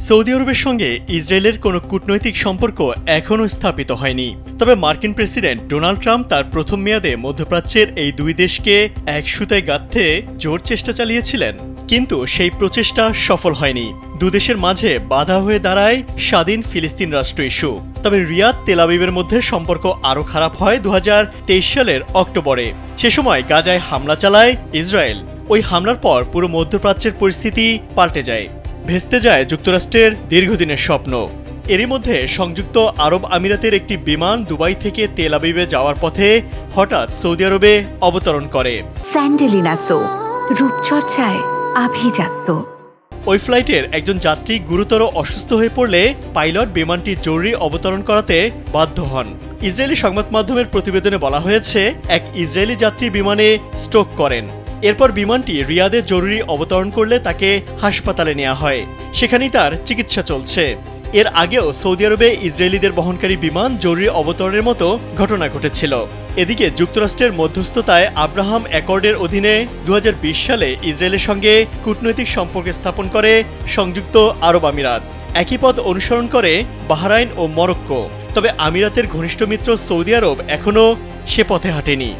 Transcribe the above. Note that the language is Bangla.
সৌদি আরবের সঙ্গে ইসরায়েলের কোনো কূটনৈতিক সম্পর্ক এখনও স্থাপিত হয়নি। তবে মার্কিন প্রেসিডেন্ট ডোনাল্ড ট্রাম্প তার প্রথম মেয়াদে মধ্যপ্রাচ্যের এই দুই দেশকে এক সুতায় গাঁথতে জোর চেষ্টা চালিয়েছিলেন, কিন্তু সেই প্রচেষ্টা সফল হয়নি। দুদেশের মাঝে বাধা হয়ে দাঁড়ায় স্বাধীন ফিলিস্তিন রাষ্ট্র ইস্যু। তবে রিয়াদ তেল আবিবের মধ্যে সম্পর্ক আরও খারাপ হয় 2023 সালের অক্টোবরে। সে সময় গাজায় হামলা চালায় ইসরায়েল। ওই হামলার পর পুরো মধ্যপ্রাচ্যের পরিস্থিতি পাল্টে যায়। ভেস্তে যায় যুক্তরাষ্ট্রের দীর্ঘদিনের স্বপ্ন। এরই মধ্যে সংযুক্ত আরব আমিরাতের একটি বিমান দুবাই থেকে তেল আবিবে যাওয়ার পথে হঠাৎ সৌদি আরবে অবতরণ করে। স্যান্ডেলিনা সো, রূপচর্চায় আভিজাত্য। ওই ফ্লাইটের একজন যাত্রী গুরুতর অসুস্থ হয়ে পড়লে পাইলট বিমানটি জরুরি অবতরণ করাতে বাধ্য হন। ইসরায়েলি সংবাদ মাধ্যমের প্রতিবেদনে বলা হয়েছে, এক ইসরায়েলি যাত্রী বিমানে স্ট্রোক করেন। এরপর বিমানটি রিয়াদে জরুরি অবতরণ করলে তাকে হাসপাতালে নেওয়া হয়। সেখানেই তার চিকিৎসা চলছে। এর আগেও সৌদি আরবে ইসরায়েলিদের বহনকারী বিমান জরুরি অবতরণের মতো ঘটনা ঘটেছিল। এদিকে যুক্তরাষ্ট্রের মধ্যস্থতায় আব্রাহাম অ্যাকর্ডের অধীনে 2020 সালে ইসরায়েলের সঙ্গে কূটনৈতিক সম্পর্ক স্থাপন করে সংযুক্ত আরব আমিরাত। একই পথ অনুসরণ করে বাহরাইন ও মরক্কো। তবে আমিরাতের ঘনিষ্ঠ মিত্র সৌদি আরব এখনও সে পথে হাঁটেনি।